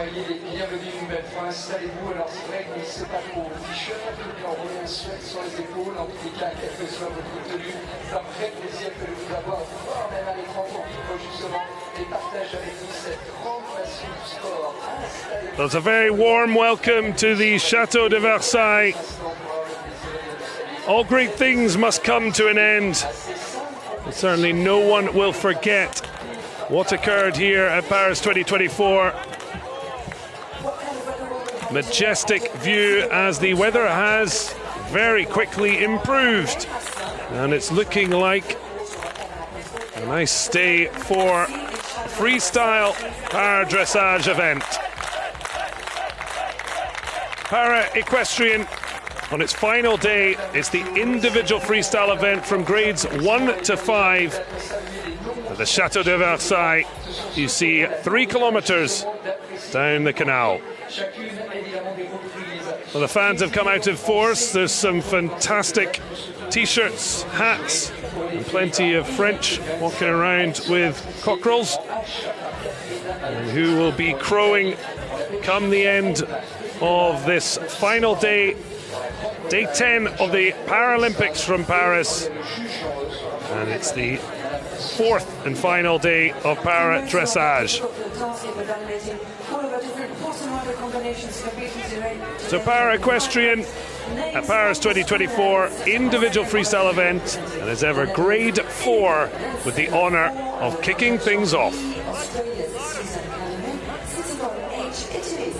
Soyez les bienvenus une nouvelle fois, installez-vous. Alors c'est vrai qu'on ne sait pas trop au t-shirt, on remet sur les épaules, en tous les cas, quelle que soit votre tenue. C'est un vrai plaisir que de vous avoir, voire même à l'écran pour vivre justement et partager avec nous cette grande passion du sport. Well, it's a very warm welcome to the Château de Versailles. All great things must come to an end. And certainly no one will forget what occurred here at Paris 2024. Majestic view as the weather has very quickly improved. And it's looking like a nice day for freestyle para dressage event. Para Equestrian on its final day is the individual freestyle event from grades 1 to 5 at the Château de Versailles. You see 3 kilometers down the canal. Well, the fans have come out in force. There's some fantastic t-shirts, hats, and plenty of French walking around with cockerels, and who will be crowing come the end of this final day, day 10 of the Paralympics from Paris. And it's the 4th and final day of para dressage. So para equestrian at Paris 2024 individual freestyle event, and as ever grade 4 with the honour of kicking things off.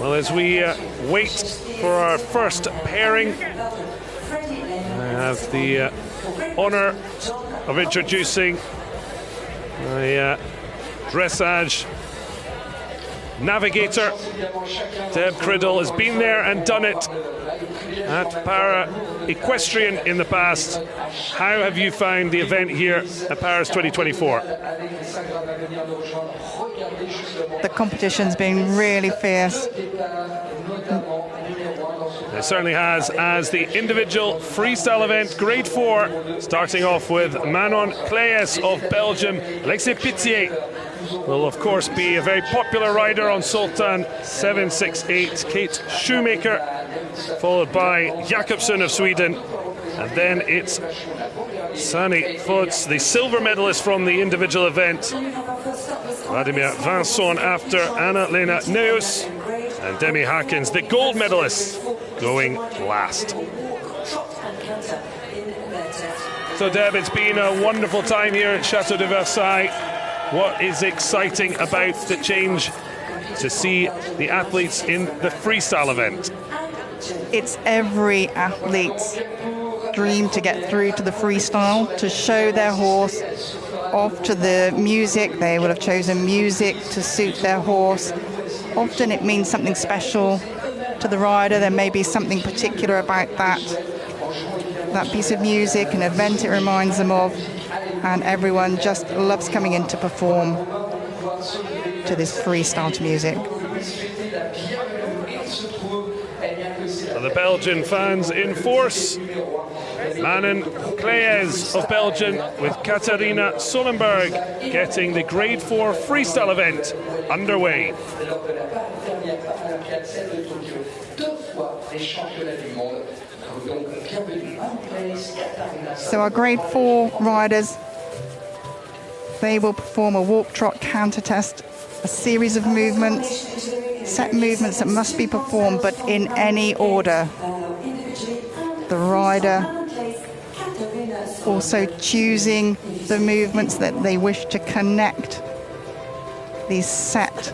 Well, as we wait for our first pairing, I have the honour of introducing my dressage navigator. Deb Criddle has been there and done it at Para Equestrian in the past. How have you found the event here at Paris 2024? The competition's been really fierce. It certainly has, as the individual freestyle event, grade 4, starting off with Manon Claeys of Belgium. Alexia Pittier will, of course, be a very popular rider on Sultan 768. Kate Shoemaker, followed by Jakobsson of Sweden. And then it's Sanne Voets, the silver medalist from the individual event. Vladimir Vinchon after Anna-Lena Niehues. And Demi Haerkens, the gold medalist, going last. So Deb, it's been a wonderful time here at Château de Versailles. What is exciting about the change to see the athletes in the freestyle event? It's every athlete's dream to get through to the freestyle, to show their horse off to the music. They would have chosen music to suit their horse. Often it means something special to the rider. There may be something particular about that piece of music, an event it reminds them of, and everyone just loves coming in to perform to this freestyle music. The Belgian fans in force. Manon Claeys of Belgium with Katarina Solenberg getting the grade 4 freestyle event underway. So our grade 4 riders, they will perform a walk, trot, canter test, a series of movements, set movements that must be performed, but in any order. The rider also choosing the movements that they wish to connect these set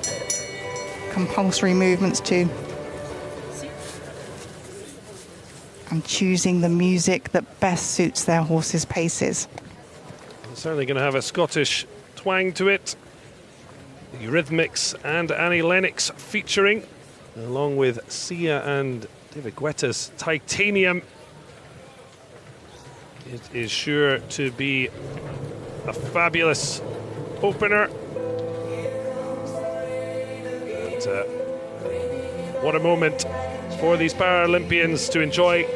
compulsory movements to, and choosing the music that best suits their horse's paces. Certainly going to have a Scottish twang to it. The Eurythmics and Annie Lennox featuring, along with Sia and David Guetta's Titanium. It is sure to be a fabulous opener. And what a moment for these Paralympians to enjoy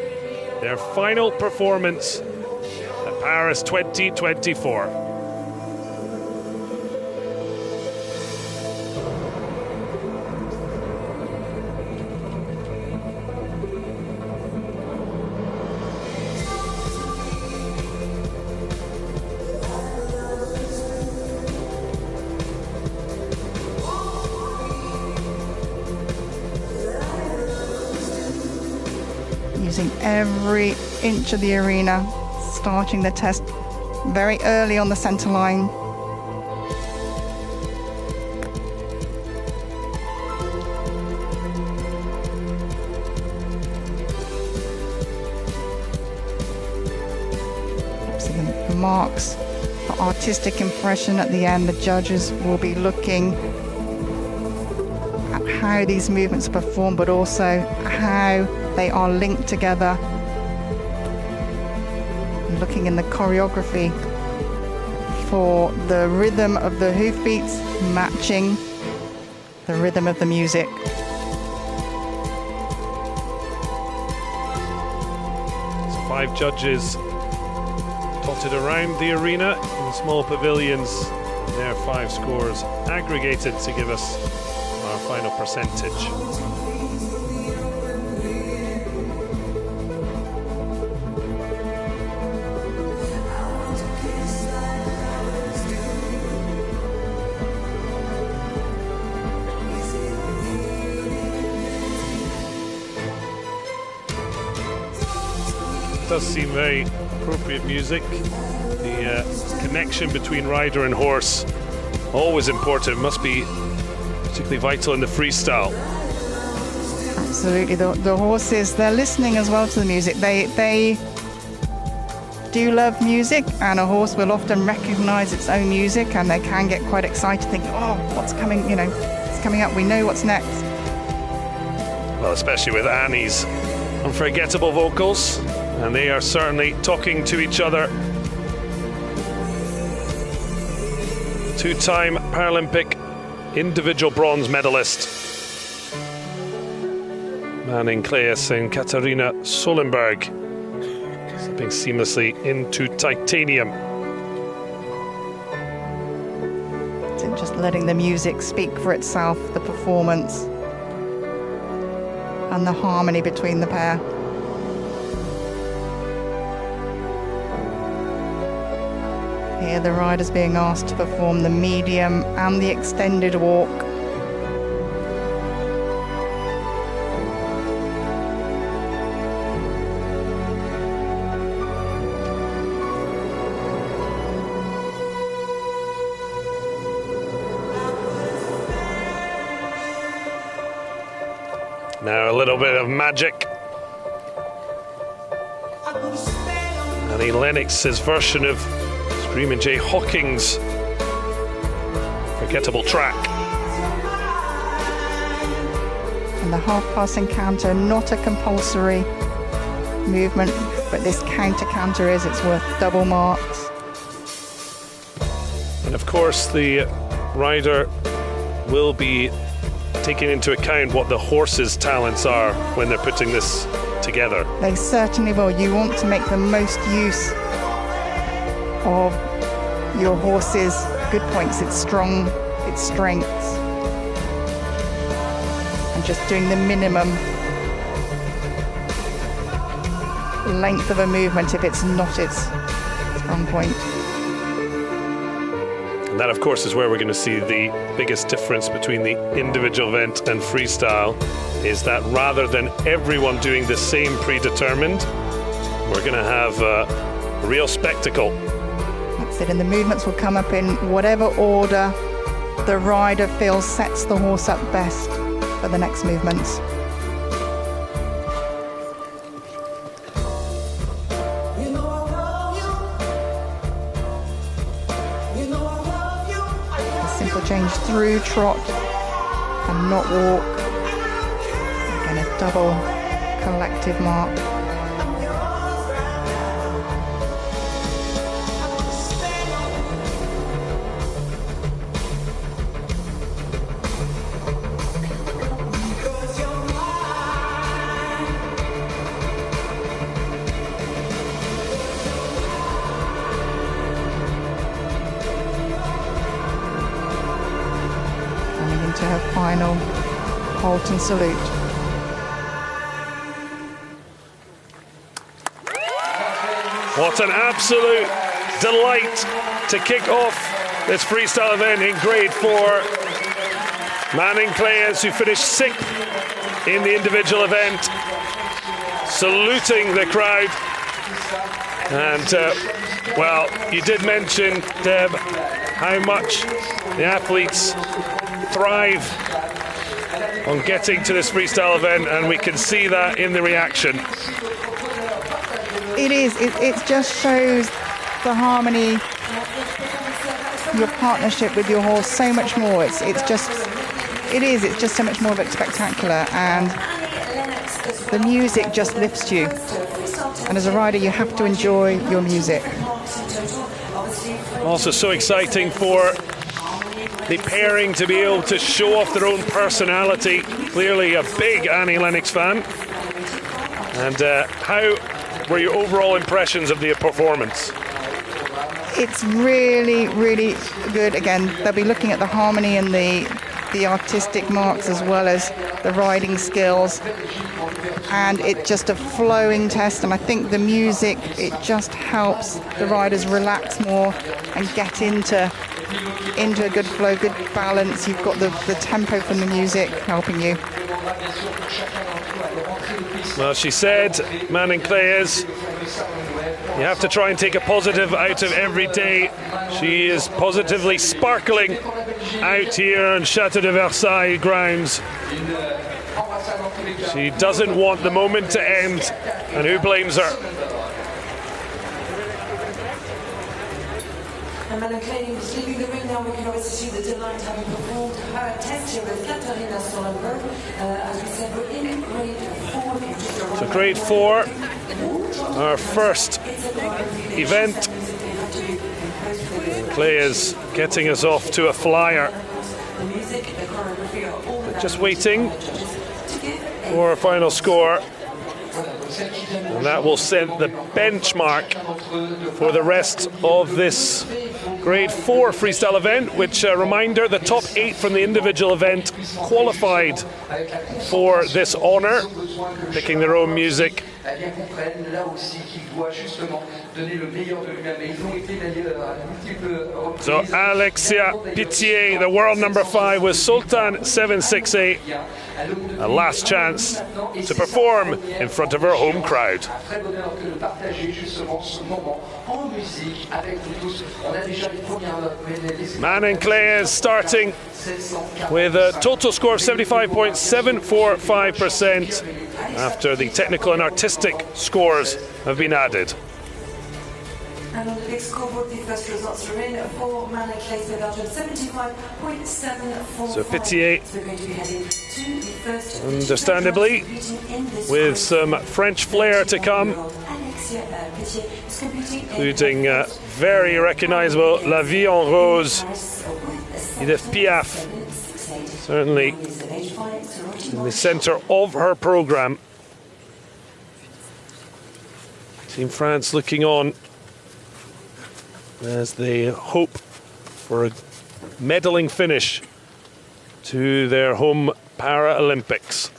their final performance at Paris 2024. using every inch of the arena, starting the test very early on the center line. So the marks for artistic impression at the end, the judges will be looking at how these movements are performed, but also how they are linked together. Looking in the choreography for the rhythm of the hoofbeats matching the rhythm of the music. So 5 judges dotted around the arena in the small pavilions. Their 5 scores aggregated to give us our final percentage. Does seem very appropriate music. The connection between rider and horse, always important. It must be particularly vital in the freestyle. Absolutely, the horses, they're listening as well to the music. They do love music, and a horse will often recognize its own music, and they can get quite excited, thinking, oh, what's coming, you know, it's coming up, we know what's next. Well, especially with Annie's unforgettable vocals. And they are certainly talking to each other. 2-time Paralympic individual bronze medalist Manon Claeys and Katarina Solenberg slipping seamlessly into titanium. So just letting the music speak for itself, the performance and the harmony between the pair. Here the rider's being asked to perform the medium and the extended walk. Now a little bit of magic. Annie Lennox's version of Screamin' Jay Hawkins' Forgettable Track. And the half-pass encounter, not a compulsory movement, but this counter is, it's worth double marks. And of course the rider will be taking into account what the horse's talents are when they're putting this together. They certainly will. You want to make the most use of your horse's good points, its strong, its strengths, and just doing the minimum length of a movement if it's not its strong point. And that, of course, is where we're going to see the biggest difference between the individual event and freestyle, is that rather than everyone doing the same predetermined, we're going to have a real spectacle. That's it, and the movements will come up in whatever order the rider feels sets the horse up best for the next movements. A simple change through trot and not walk. Again, a double collective mark. To her final halt and salute. What an absolute delight to kick off this freestyle event in grade 4. Manon Claeys, who finished 6th in the individual event. saluting the crowd. And, well, you did mention, Deb, how much the athletes thrive on getting to this freestyle event, and we can see that in the reaction. It is. It just shows the harmony, your partnership with your horse so much more. It's just so much more of a spectacular, and the music just lifts you. And as a rider, you have to enjoy your music. Also so exciting for the pairing to be able to show off their own personality. Clearly a big Annie Lennox fan. And how were your overall impressions of the performance? It's really, really good. Again, they'll be looking at the harmony and the artistic marks as well as the riding skills. And it's just a flowing test, and I think the music, it just helps the riders relax more and get into a good flow, good balance. You've got the tempo from the music helping you. Well, she said, Manon Claeys, you have to try and take a positive out of every day. She is positively sparkling out here on Château de Versailles grounds. She doesn't want the moment to end, and who blames her? And Manon Claeys leaving the ring now. We can obviously see the delight having performed her test here with Katarina Solenberg. As we said, we're in grade 4. So grade 4, our first event. Claeys getting us off to a flyer. But just waiting for a final score. And that will set the benchmark for the rest of this grade 4 freestyle event, which, reminder, the top 8 from the individual event qualified for this honour, picking their own music. So Alexia Pittier, the world number 5, with Sultan 768, a last chance to perform in front of her home crowd. Manon Claeys starting with a total score of 75.745% after the technical and artistic scores have been added. And on the big scoreboard, the first results are in for Manon Claeys with Belgium, 75.745. So Pittier, So we're going to be heading to the first, understandably, with some French flair to come, Alexia Pittier is competing, including very recognisable La Vie en Rose, Edith Piaf, certainly in the centre of her programme. Team France looking on as they hope for a medaling finish to their home Paralympics.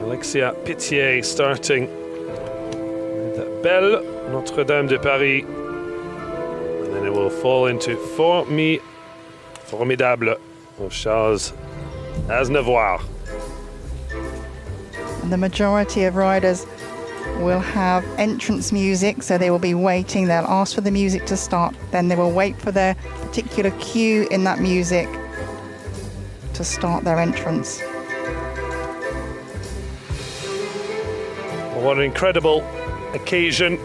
Alexia Pittier starting with Belle, Notre-Dame de Paris, and then it will fall into Formidable of Charles Aznavour. And the majority of riders will have entrance music, so they will be waiting. They'll ask for the music to start, then they will wait for their particular cue in that music to start their entrance. What an incredible occasion.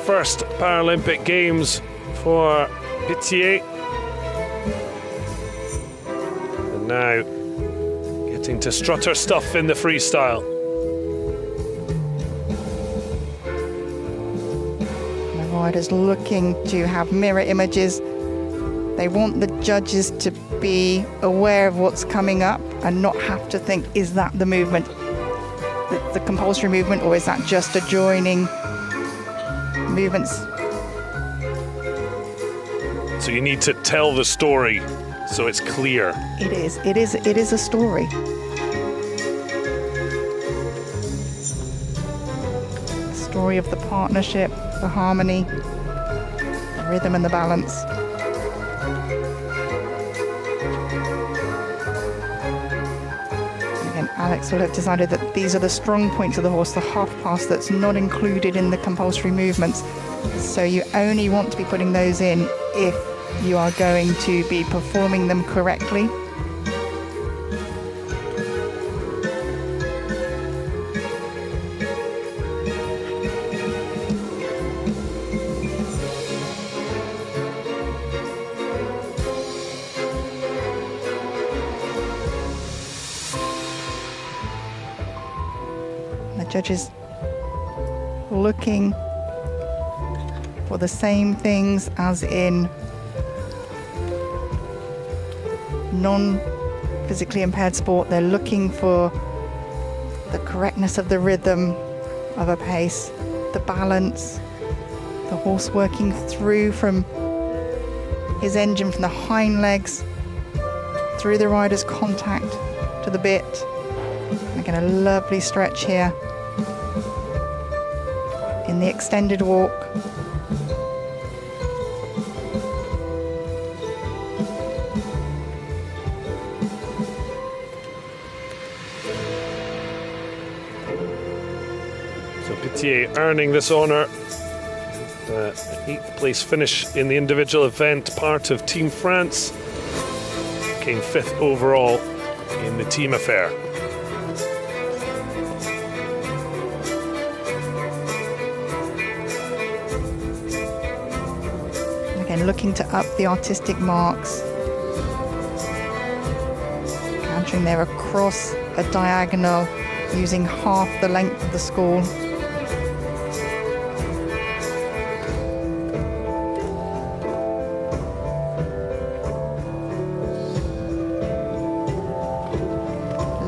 First Paralympic Games for Pittier. And now getting to strut her stuff in the freestyle. The riders looking to have mirror images. They want the judges to be aware of what's coming up and not have to think, is that the movement? The compulsory movement, or is that just adjoining movements? So you need to tell the story so it's clear. It is a story. The story of the partnership, the harmony, the rhythm and the balance. Again, Alex will have decided that these are the strong points of the horse, the half pass that's not included in the compulsory movements. So you only want to be putting those in if you are going to be performing them correctly. The judges looking for the same things as in non-physically impaired sport. They're looking for the correctness of the rhythm of a pace, the balance, the horse working through from his engine, from the hind legs, through the rider's contact to the bit. Again, a lovely stretch here in the extended walk. Pittier earning this honour. 8th place finish in the individual event, part of Team France. Came 5th overall in the team affair. Again, looking to up the artistic marks. Cantering there across a diagonal, using half the length of the school.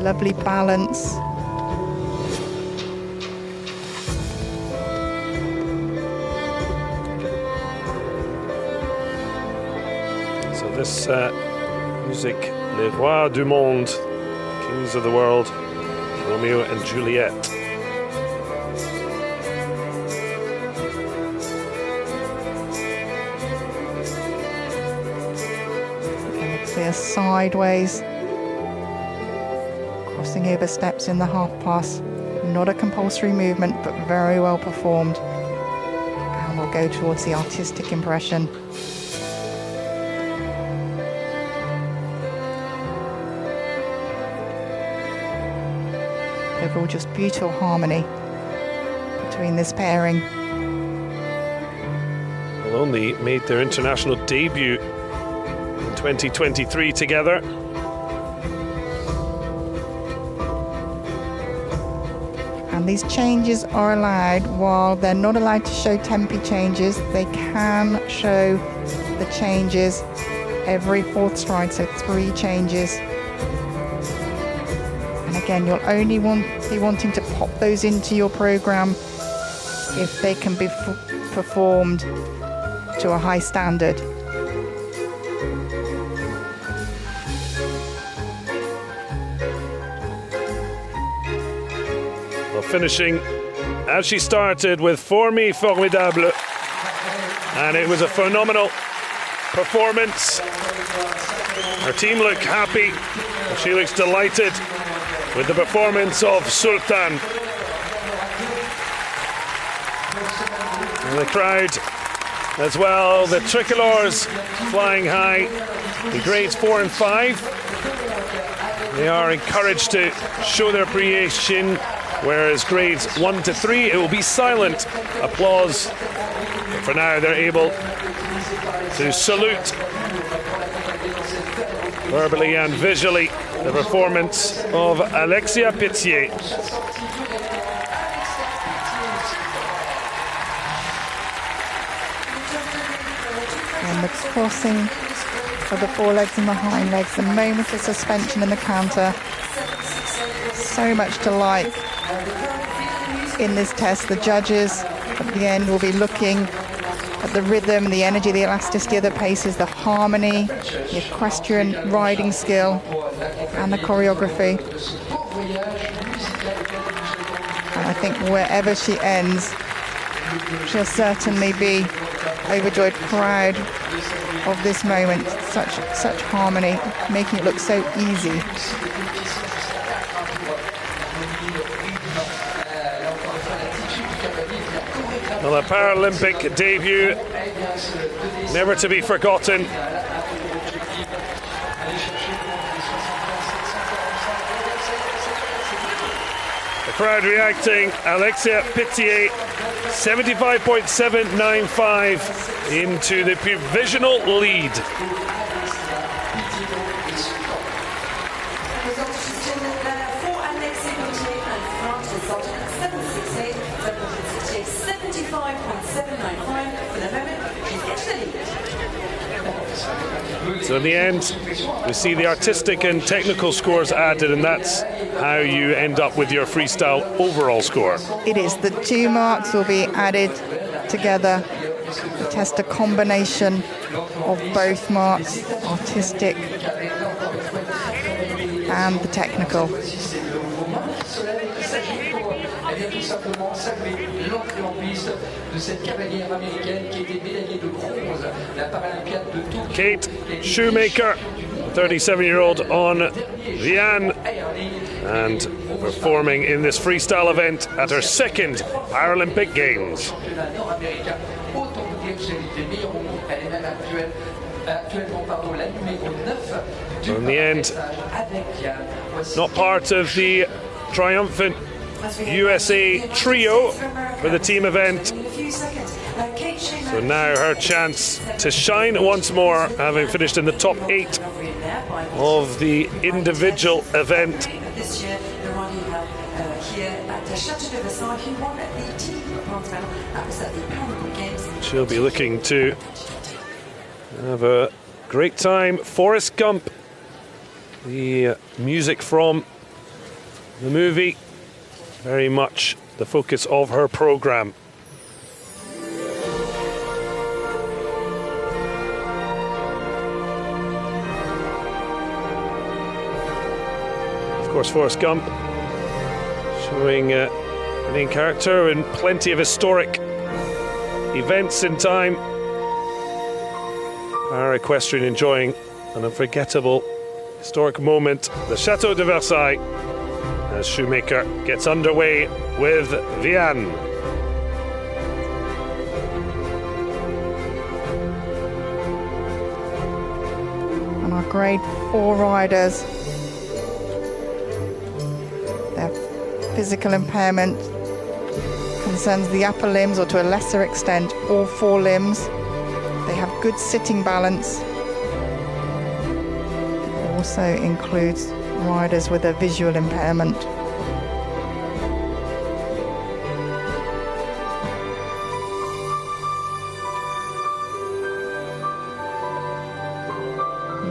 Lovely balance. So this music, Les Rois du Monde, Kings of the World, Romeo and Juliet. And clear sideways. Crossing over steps in the half pass. Not a compulsory movement, but very well performed. And we'll go towards the artistic impression. Overall, just beautiful harmony between this pairing. Well, only made their international debut in 2023 together. And these changes are allowed. While they're not allowed to show tempi changes, they can show the changes every 4th stride, so 3 changes. And again, you'll only be wanting to pop those into your program if they can be performed to a high standard. Finishing as she started with For Me Formidable, and it was a phenomenal performance. Her team look happy, she looks delighted with the performance of Sultan. And the crowd as well, the tricolores flying high, the grades 4 and 5. They are encouraged to show their appreciation, whereas grades 1 to 3, it will be silent applause. But for now, they're able to salute verbally and visually the performance of Alexia Pittier. And the crossing of the forelegs and the hind legs, the moment of suspension in the counter. So much to like in this test. The judges at the end will be looking at the rhythm, the energy, the elasticity of the paces, the harmony, the equestrian riding skill, and the choreography. And I think wherever she ends, she'll certainly be overjoyed, proud of this moment. Such harmony, making it look so easy. Well, a Paralympic debut, never to be forgotten. The crowd reacting. Alexia Pittier, 75.795 into the provisional lead. So in the end, we see the artistic and technical scores added, and that's how you end up with your freestyle overall score. It is. The two marks will be added together to test a combination of both marks, artistic and the technical. Kate Shoemaker, 37-year-old on Vian, and performing in this freestyle event at her second Paralympic Games. So in the end, not part of the triumphant USA trio for the team event. So now her chance to shine once more, having finished in the top 8 of the individual event. She'll be looking to have a great time. Forrest Gump, the music from the movie, very much the focus of her program. Of course, Forrest Gump showing the main character in plenty of historic events in time. Our Equestrian enjoying an unforgettable historic moment, the Chateau de Versailles, as Shoemaker gets underway with Vian. And our grade 4 riders, their physical impairment concerns the upper limbs, or to a lesser extent all 4 limbs. They have good sitting balance. It also includes riders with a visual impairment.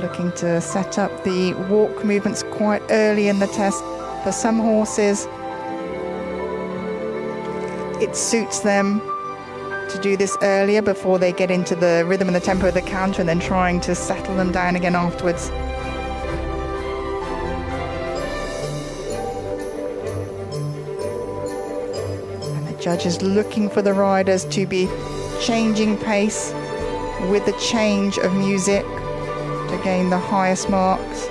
Looking to set up the walk movements quite early in the test. For some horses, it suits them to do this earlier before they get into the rhythm and the tempo of the canter, and then trying to settle them down again afterwards. And the judges looking for the riders to be changing pace with the change of music to gain the highest marks.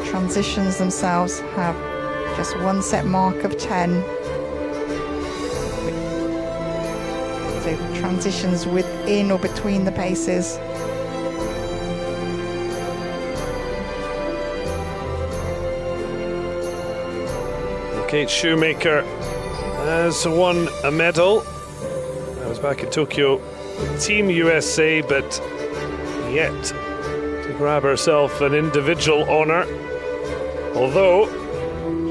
Transitions themselves have just one set mark of 10. So transitions within or between the paces. Kate Shoemaker has won a medal. That was back in Tokyo, Team USA, but yet to to grab herself an individual honour, although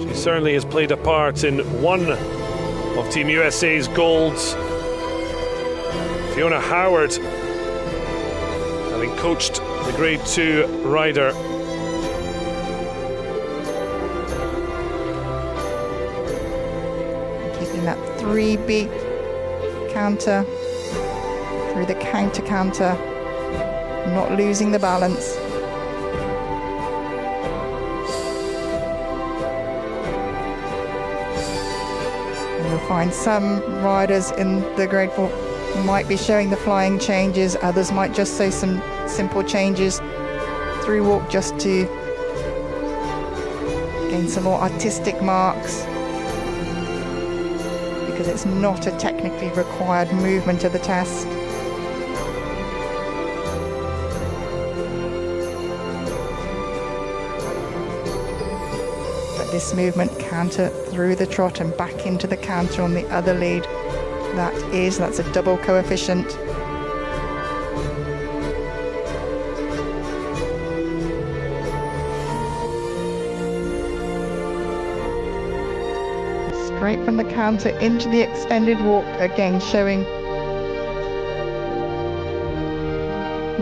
she certainly has played a part in one of Team USA's golds. Fiona Howard, having coached the Grade 2 rider. Keeping that 3-beat counter through the counter, not losing the balance. And you'll find some riders in the Grade 4 might be showing the flying changes, others might just say some simple changes through walk just to gain some more artistic marks, because it's not a technically required movement of the test. But this movement, canter through the trot and back into the canter on the other lead, that's a double coefficient. Straight from the canter into the extended walk, again showing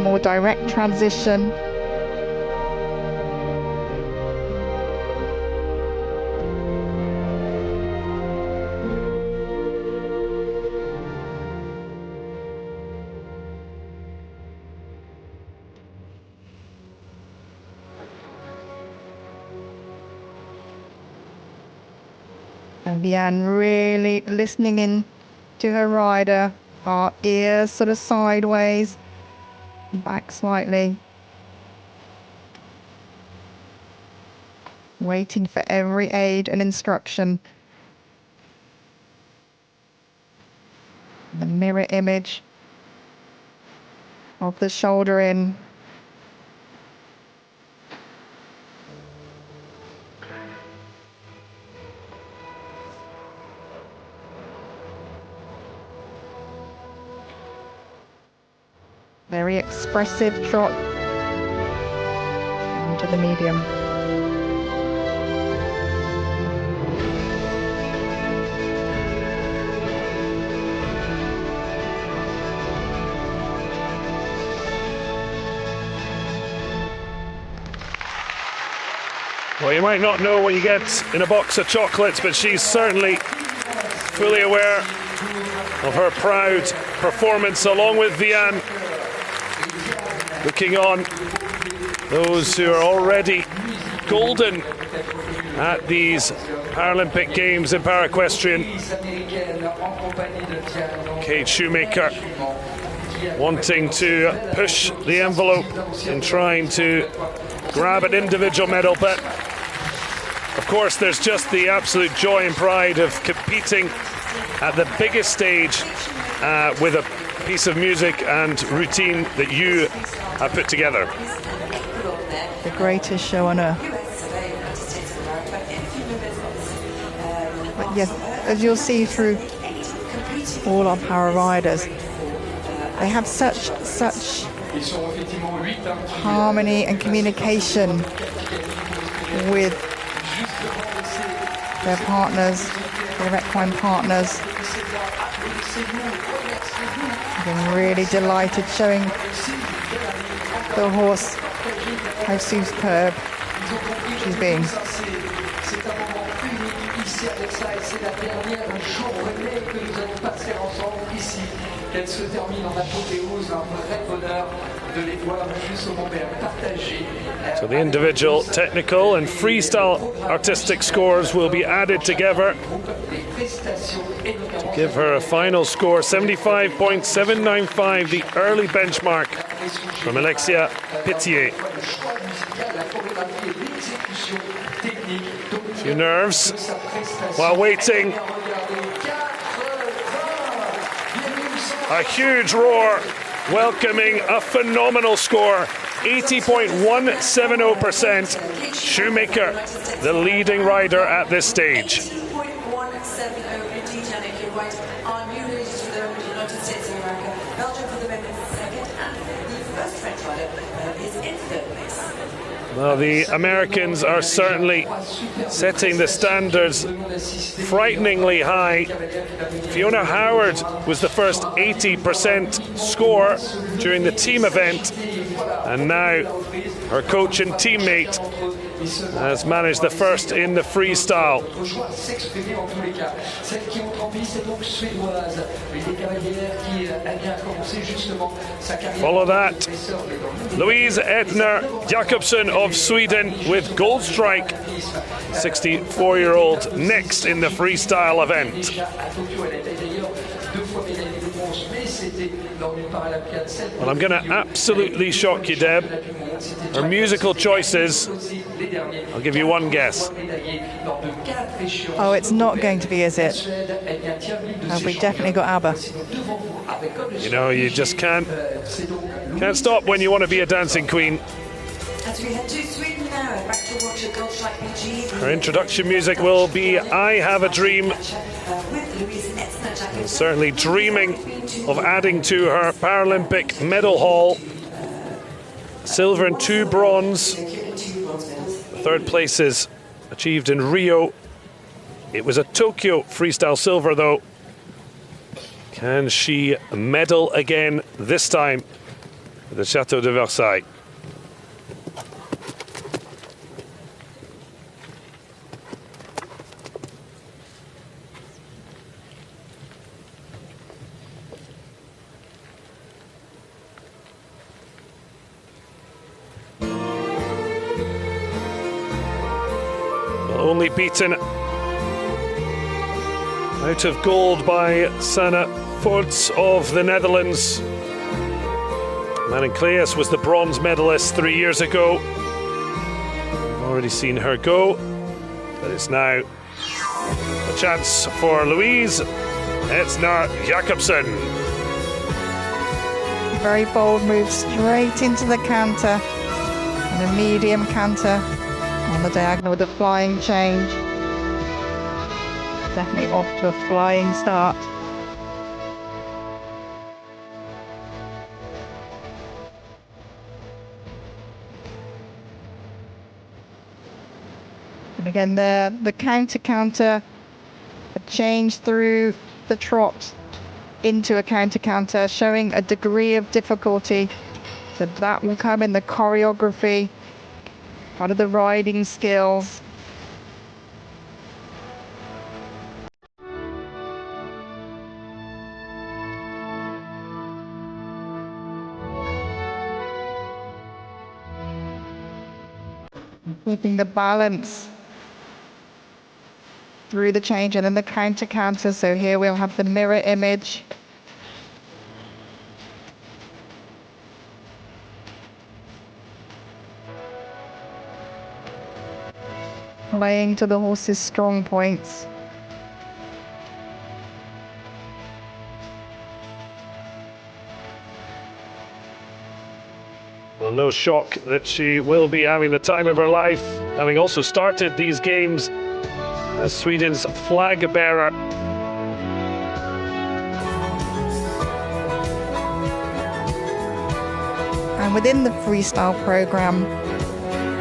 more direct transition. And Vianne really listening in to her rider, our ears sort of sideways, back slightly. Waiting for every aid and instruction. The mirror image of the shoulder in. Very expressive trot into the medium. Well, you might not know what you get in a box of chocolates, but she's certainly fully aware of her proud performance, along with Vianne. Looking on those who are already golden at these Paralympic Games in Para-Equestrian. Kate Shoemaker wanting to push the envelope in trying to grab an individual medal, but of course there's just the absolute joy and pride of competing at the biggest stage with a piece of music and routine that you have put together. The greatest show on earth. But yes, as you'll see through all our para riders, they have such harmony and communication with their partners, their equine partners. I'm really delighted, showing the horse how superb she's been. So the individual technical and freestyle artistic scores will be added together to give her a final score, 75.795, the early benchmark from Alexia Pittier. A few nerves while waiting. A huge roar welcoming a phenomenal score, 80.170%. Shoemaker, the leading rider at this stage. 80.170 indeed, Yannick, you're right. Our new ladies for the United States of America. Belgium for the women second, and the first French rider is Etzner. Well, the Americans are certainly setting the standards frighteningly high. Fiona Howard was the first 80% score during the team event, and now her coach and teammate has managed the first in the freestyle. Follow that, Louise Etzner Jakobsson of Sweden with gold strike. 64-year-old next in the freestyle event. Well, I'm going to absolutely shock you, Deb. Her musical choices, I'll give you one guess. Oh, it's not going to be, is it? Have we definitely got ABBA? You know, you just can't stop when you want to be a dancing queen. Her introduction music will be I Have a Dream. And certainly dreaming of adding to her Paralympic medal haul. Silver and 2 bronze. Third places achieved in Rio. It was a Tokyo freestyle silver though. Can she medal again this time at the Château de Versailles? Only beaten out of gold by Sanne Voets of the Netherlands. Manon Claeys was the bronze medalist 3 years ago. Already seen her go, but it's now a chance for Louise Etzner Jakobsson. Very bold move straight into the canter, and a medium canter on the diagonal with a flying change. Definitely off to a flying start. And again the counter, a change through the trot into a counter, showing a degree of difficulty. So that will come in the choreography, part of the riding skills. Keeping the balance through the change and then the counter. So here we'll have the mirror image. Playing to the horse's strong points. Well, no shock that she will be having the time of her life, having also started these games as Sweden's flag bearer. And within the freestyle program,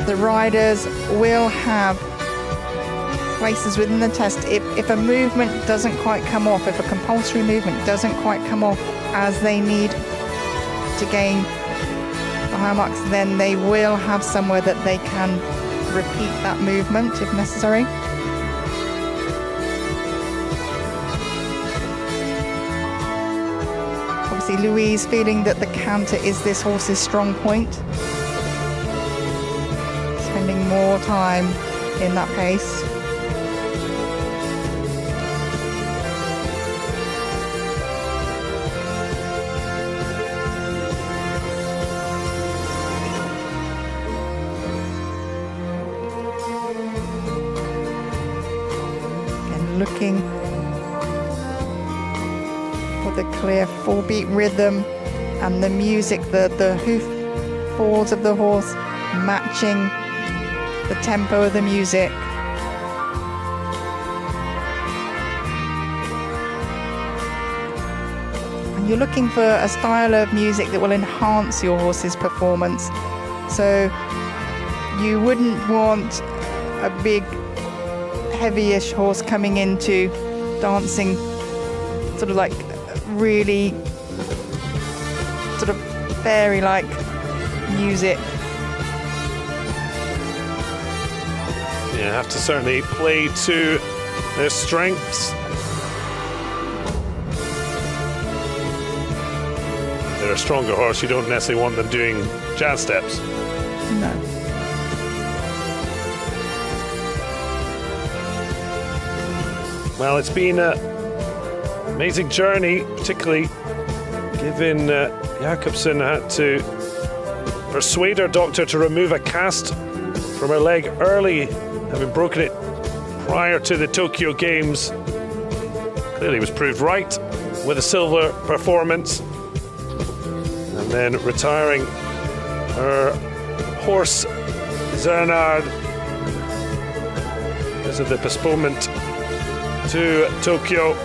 the riders will have places within the test. If a movement doesn't quite come off, if a compulsory movement doesn't quite come off as they need to gain the high marks, then they will have somewhere that they can repeat that movement if necessary. Obviously Louise feeling that the canter is this horse's strong point, spending more time in that pace. Looking for the clear 4-beat rhythm and the music, the hoof falls of the horse matching the tempo of the music. And you're looking for a style of music that will enhance your horse's performance. So You wouldn't want a big, heavyish horse coming into dancing, sort of like really sort of fairy-like music. You have to certainly play to their strengths. They're a stronger horse, you don't necessarily want them doing jazz steps. No. Well, it's been an amazing journey, particularly given Jakobsson had to persuade her doctor to remove a cast from her leg early, having broken it prior to the Tokyo Games. Clearly was proved right with a silver performance. And then retiring her horse, Zernard, because of the postponement to Tokyo,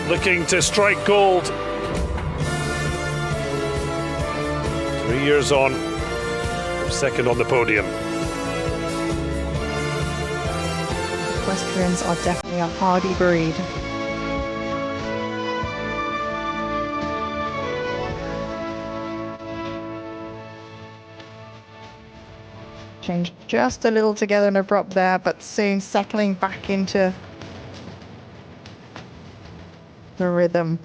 looking to strike gold 3 years on, second on the podium. Equestrians are definitely a hardy breed. Changed just a little together and abrupt there, but soon settling back into the rhythm.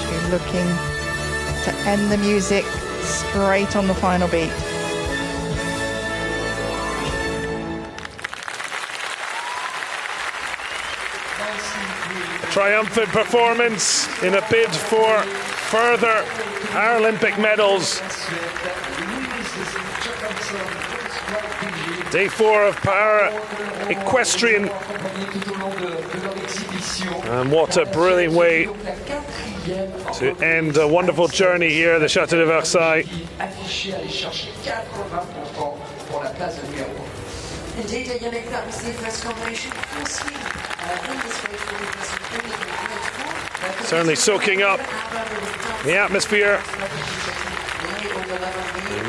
She's looking to end the music straight on the final beat. A triumphant performance in a bid for further Paralympic medals. Day 4 of Equestrian. And what a brilliant way to end a wonderful journey here at the Château de Versailles. Indeed, Yannick, that was the first combination for Sweden. Certainly soaking up the atmosphere.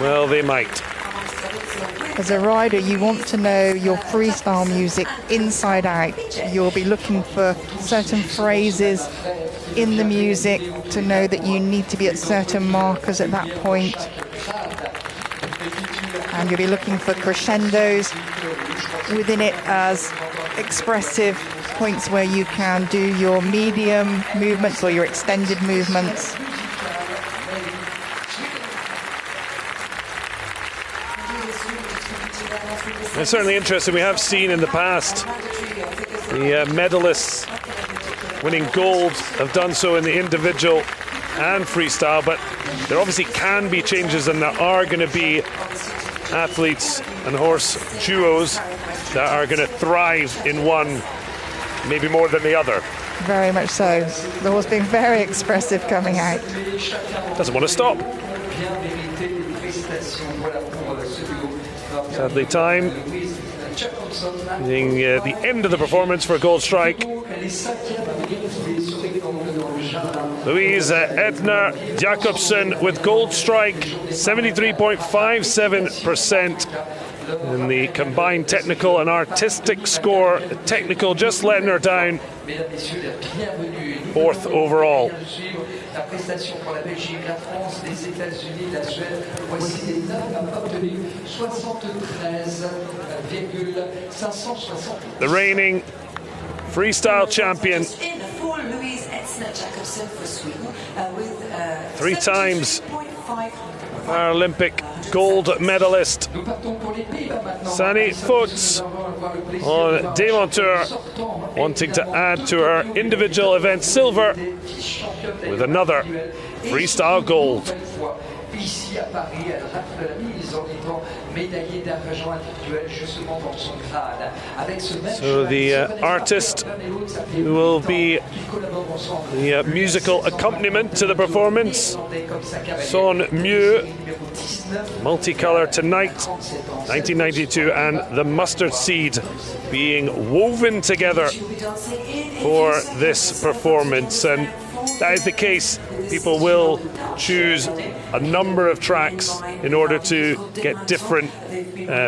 Well, they might. As a rider, you want to know your freestyle music inside out. You'll be looking for certain phrases in the music to know that you need to be at certain markers at that point. And you'll be looking for crescendos within it as expressive points where you can do your medium movements or your extended movements. It's certainly interesting. We have seen in the past the medalists winning gold have done so in the individual and freestyle, but there obviously can be changes, and there are going to be athletes and horse duos that are going to thrive in one maybe more than the other. Very much so. The horse being very expressive coming out. Doesn't want to stop. Sadly, time being the end of the performance for Gold Strike. Louise, Etzner, Jakobsson with Gold Strike, 73.57%. In the combined technical and artistic score, technical just letting her down, 4th overall. The reigning freestyle champion, 3 times Paralympic gold medalist, Sanne Voets on Demonteur, wanting to add to her individual event silver with another freestyle gold. So the artist who will be the musical accompaniment to the performance, Son Mieux, Multicolour Tonight, 1992, and The Mustard Seed being woven together for this performance, and that is the case. People will choose a number of tracks in order to get different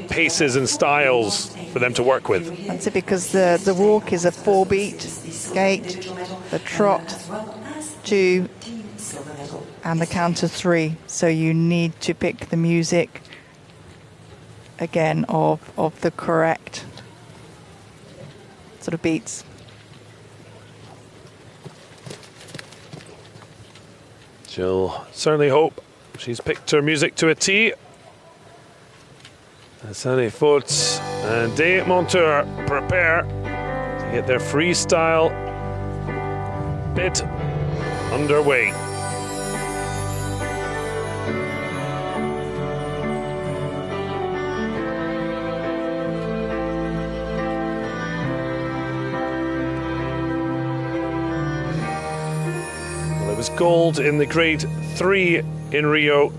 paces and styles for them to work with. That's it, because the walk is a 4-beat gait, the trot 2, and the counter 3. So you need to pick the music again of the correct sort of beats. She'll certainly hope she's picked her music to a T. Sanne Voets and Des Monteurs prepare to get their freestyle bit underway. Well, it was gold in the grade 3 in Rio.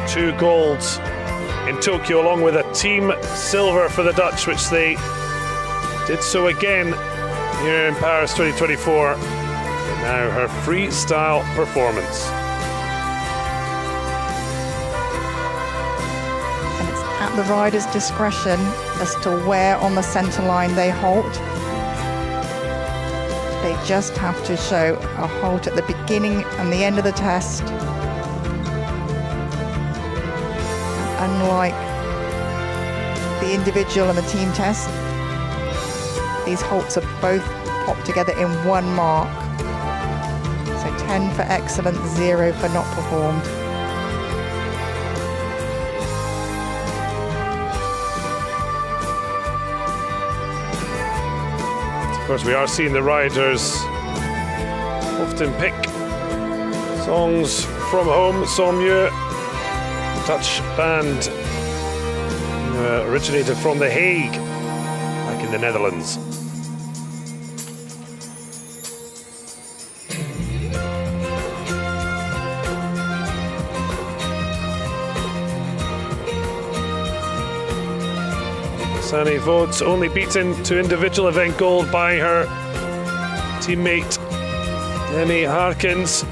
2 golds in Tokyo, along with a team silver for the Dutch, which they did so again here in Paris 2024. Now her freestyle performance. And it's at the rider's discretion as to where on the centre line they halt. They just have to show a halt at the beginning and the end of the test. Unlike the individual and the team test, these halts are both popped together in one mark. So 10 for excellent, 0 for not performed. Of course, we are seeing the riders often pick songs from home. Sans Mieux, Dutch band, originated from The Hague, back in the Netherlands. Sanne Voets only beaten to individual event gold by her teammate Demi Haerkens.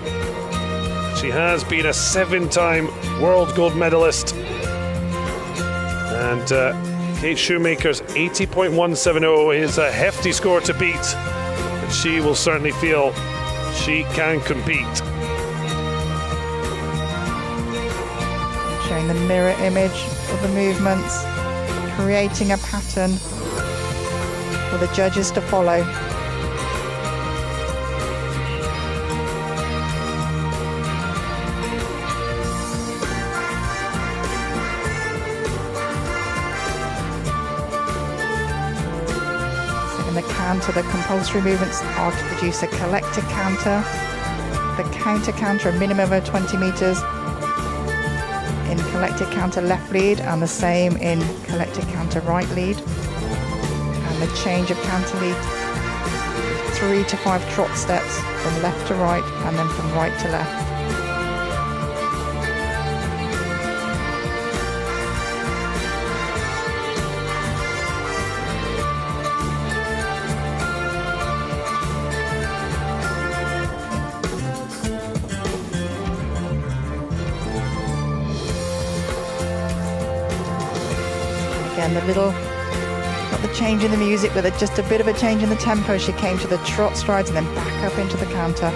She has been a 7-time world gold medalist. And Kate Shoemaker's 80.170 is a hefty score to beat. But she will certainly feel she can compete. Showing the mirror image of the movements, creating a pattern for the judges to follow. In the canter, the compulsory movements are to produce a collected canter, the counter a minimum of 20 meters, in collected counter left lead, and the same in collected counter right lead. And the change of counter lead, 3 to 5 trot steps from left to right and then from right to left. Again, the little, not the change in the music, but just a bit of a change in the tempo. She came to the trot strides and then back up into the canter.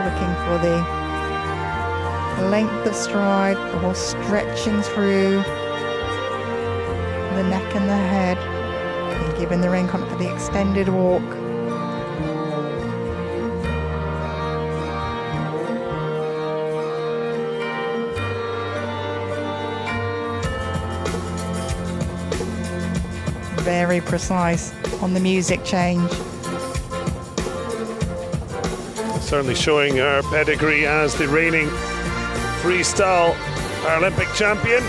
Looking for the length of stride, the horse stretching through the neck and the head, and giving the rein contact for the extended walk. Very precise on the music change. certainly showing her pedigree as the reigning freestyle Paralympic champion.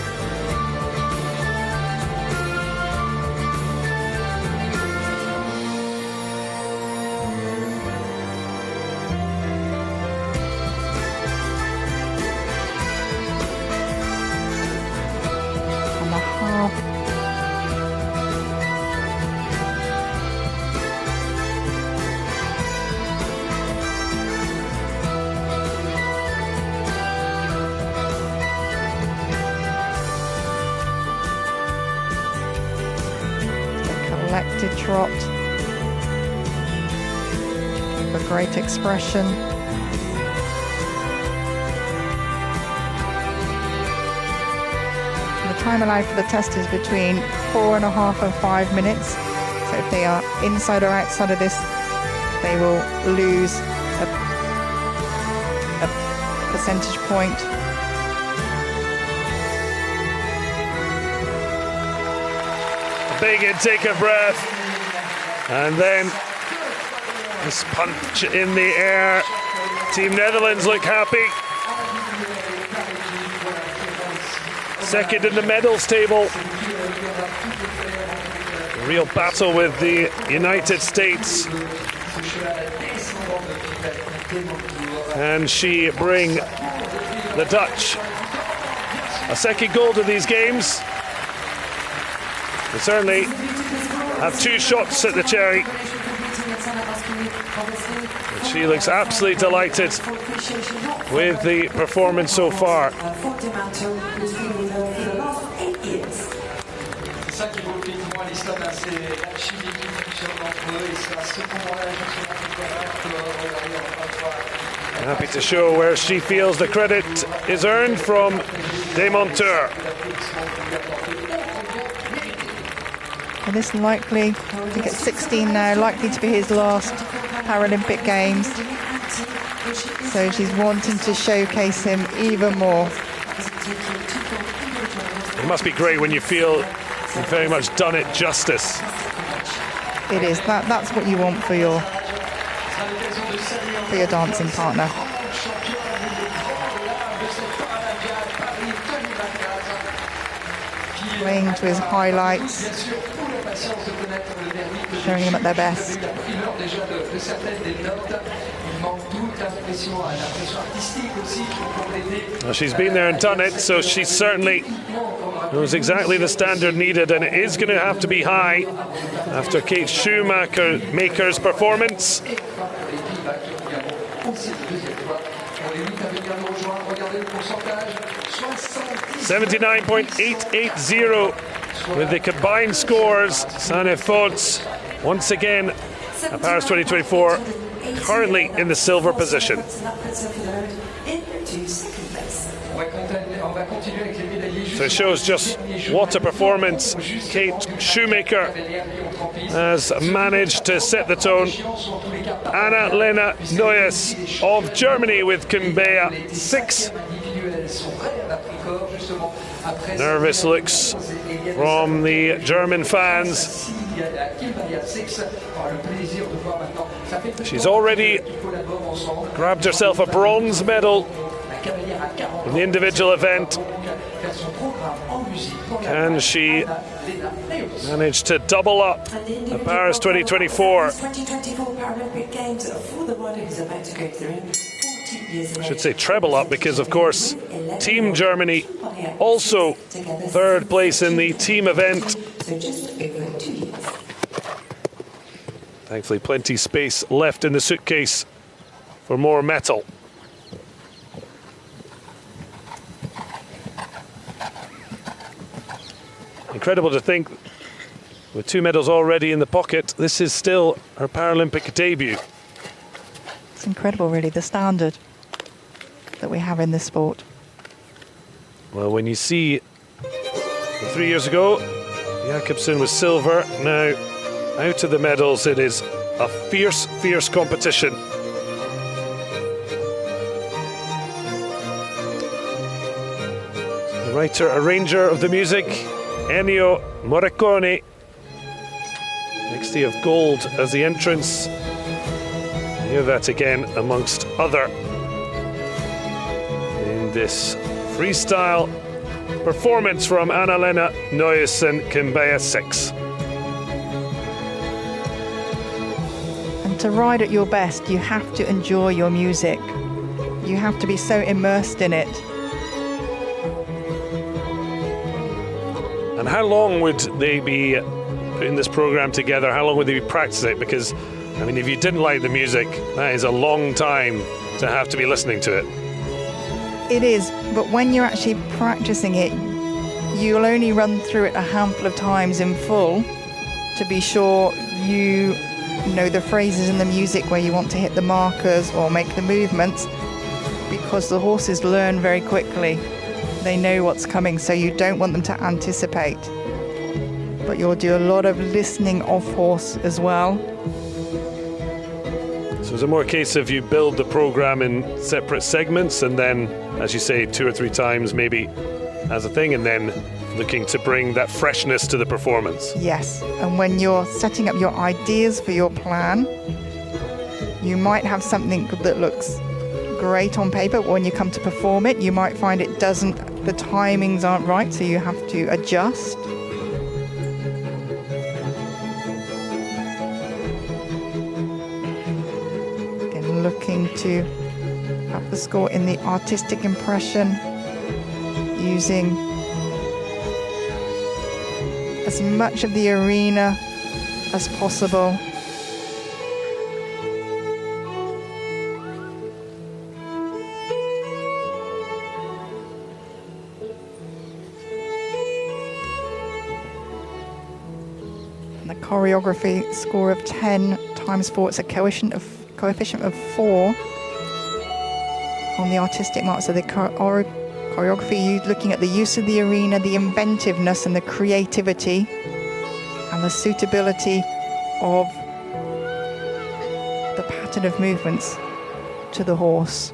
Collected trot, a great expression. The time allowed for the test is between 4.5 and 5 minutes. So if they are inside or outside of this, they will lose a percentage point. Big intake of breath, and then this punch in the air. Team Netherlands look happy. Second in the medals table. A real battle with the United States. Can she bring the Dutch a second gold in these games? They certainly have 2 shots at the cherry. But she looks absolutely delighted with the performance so far. Happy to show where she feels the credit is earned from Demonteur. And this likely to get 16 now, likely to be his last Paralympic Games. So she's wanting to showcase him even more. It must be great when you feel you've very much done it justice. It is. That's what you want for your dancing partner. Playing to his highlights, showing him at their best. Well, she's been there and done it, so she certainly knows exactly the standard needed, and it is going to have to be high after Kate Shoemaker's performance. 79.880 with the combined scores. Sanne Voets, once again at Paris 2024, currently in the silver position. So it shows just what a performance Kate Shoemaker has managed to set the tone. Anna-Lena Niehues of Germany with Kumbea 6. Nervous looks from the German fans. She's already grabbed herself a bronze medal in the individual event. Can she manage to double up at Paris 2024? I should say treble up, because of course Team Germany also third place in the team event. Thankfully plenty space left in the suitcase for more metal. Incredible to think, with 2 medals already in the pocket, this is still her Paralympic debut. It's incredible, really, the standard that we have in this sport. Well, when you see 3 years ago, Jakobsson was silver. Now, out of the medals, it is a fierce, fierce competition. The writer, arranger of the music, Ennio Morricone. Next day of gold as the entrance. The Hear that again amongst other in this freestyle performance from Anna-Lena Niehues and Kimbea 6. And to ride at your best, you have to enjoy your music. You have to be so immersed in it. And how long would they be putting this program together? How long would they be practicing it? Because, I mean, if you didn't like the music, that is a long time to have to be listening to it. It is, but when you're actually practicing it, you'll only run through it a handful of times in full to be sure you know the phrases in the music where you want to hit the markers or make the movements, because the horses learn very quickly. They know what's coming, so you don't want them to anticipate. But you'll do a lot of listening off horse as well. So is it more a case of you build the program in separate segments and then, as you say, 2 or 3 times maybe as a thing, and then looking to bring that freshness to the performance? Yes, and when you're setting up your ideas for your plan, you might have something that looks great on paper, but when you come to perform it, you might find it doesn't, the timings aren't right, so you have to adjust. Again, looking to up the score in the artistic impression, using as much of the arena as possible. And the choreography score of 10 times 4, it's a coefficient of 4 on the artistic mark. So the choreography, you're looking at the use of the arena, the inventiveness and the creativity and the suitability of the pattern of movements to the horse.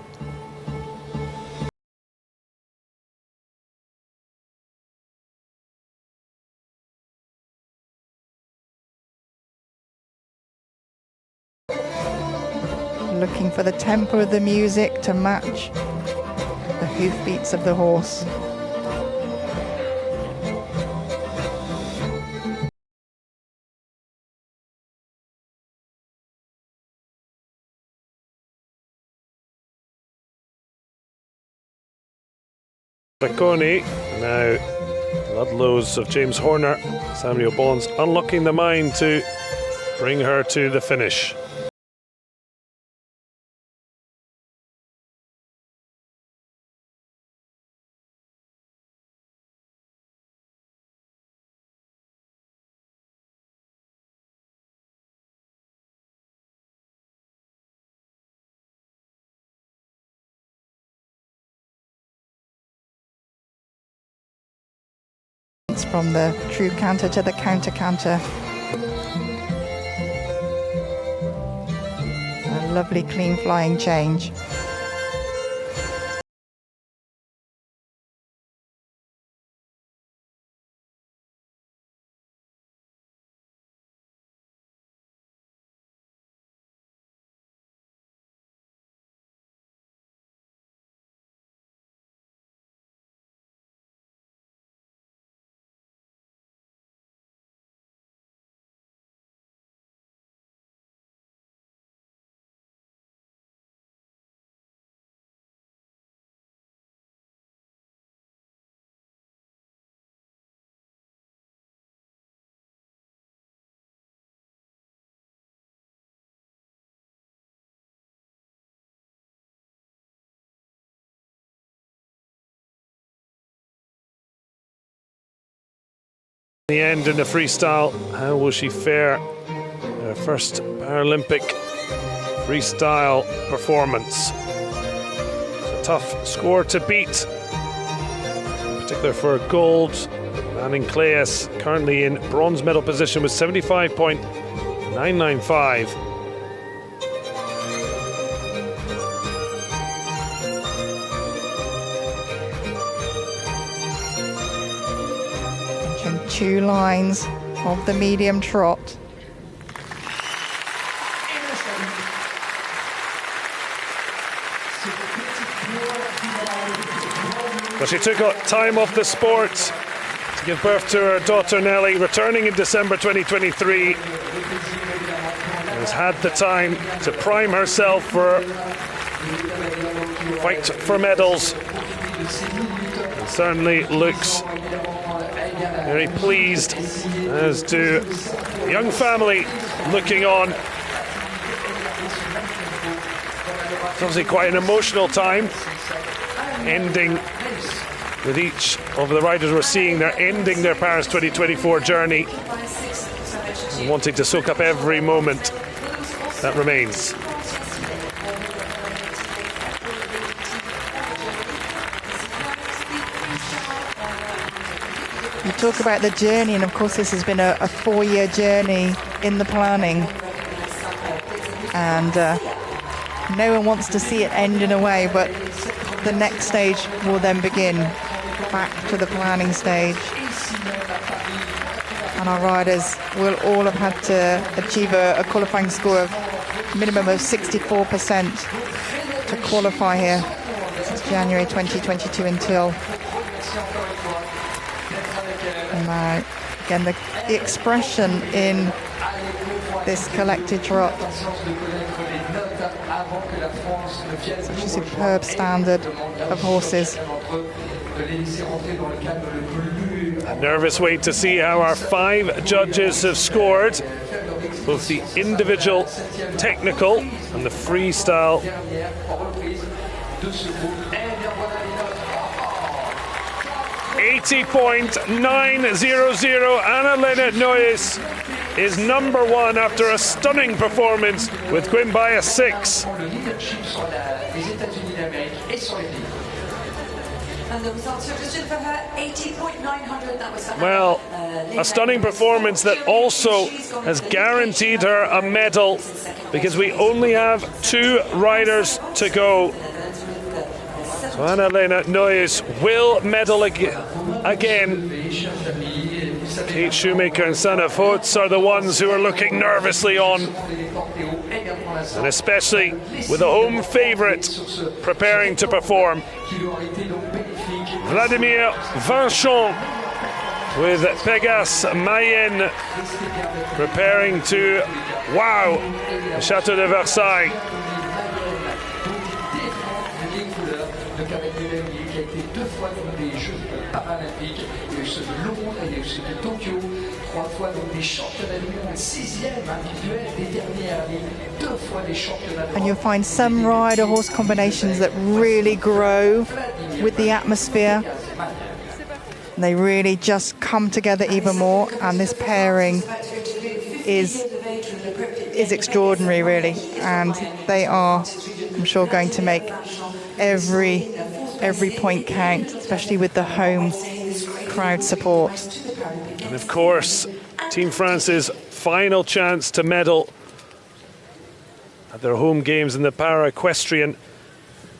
Looking for the tempo of the music to match the hoof beats of the horse. Bricconi, now Ludlows of James Horner, Samuel Bonds unlocking the mind to bring her to the finish. From the true canter to the counter canter. A lovely clean flying change. The end in the freestyle, how will she fare? Her first Paralympic freestyle performance. It's a tough score to beat, in particular for gold. Manon Claeys currently in bronze medal position with 75.995. Two lines of the medium trot. But she took time off the sport to give birth to her daughter Nelly, returning in December 2023. Has had the time to prime herself for fight for medals. And certainly looks very pleased, as do the young family looking on. It's obviously quite an emotional time, ending with each of the riders we're seeing. They're ending their Paris 2024 journey, wanting to soak up every moment that remains. You talk about the journey, and of course this has been a 4-year journey in the planning, and no one wants to see it end in a way, but the next stage will then begin, back to the planning stage, and our riders will all have had to achieve a qualifying score of minimum of 64% to qualify here since January 2022 until now. Again, the expression in this collected trot, such a superb standard of horses. A nervous wait to see how our 5 judges have scored, both the individual technical and the freestyle. 80.900. Anna-Lena Niehues is number 1 after a stunning performance with Quimbaya 6. And the results are just for her 80.900. That was well, a stunning performance that also has guaranteed her a medal, because we only have 2 riders to go. So Anna-Lena Niehues will medal again. Kate Shoemaker and Sanne Voets are the ones who are looking nervously on, and especially with the home favourite preparing to perform. Vladimir Vinchon with Pegas Mayenne preparing to wow the Château de Versailles. And you'll find some rider horse combinations that really grow with the atmosphere. They really just come together even more, and this pairing is extraordinary, really. And they are, I'm sure, going to make every point count, especially with the home crowd support. And of course, Team France's final chance to medal at their home games in the Para-Equestrian.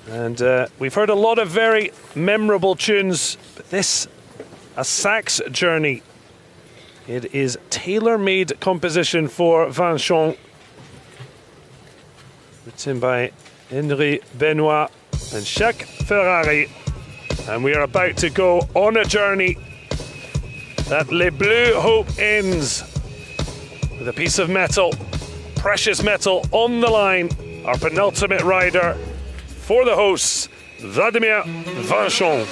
And we've heard a lot of very memorable tunes, but this, a sax journey. It is tailor-made composition for Vinchon, written by Henri Benoit and Jacques Ferrari. And we are about to go on a journey that Les Bleus hope ends with a piece of metal, precious metal on the line. Our penultimate rider for the hosts, Vladimir Vinchon.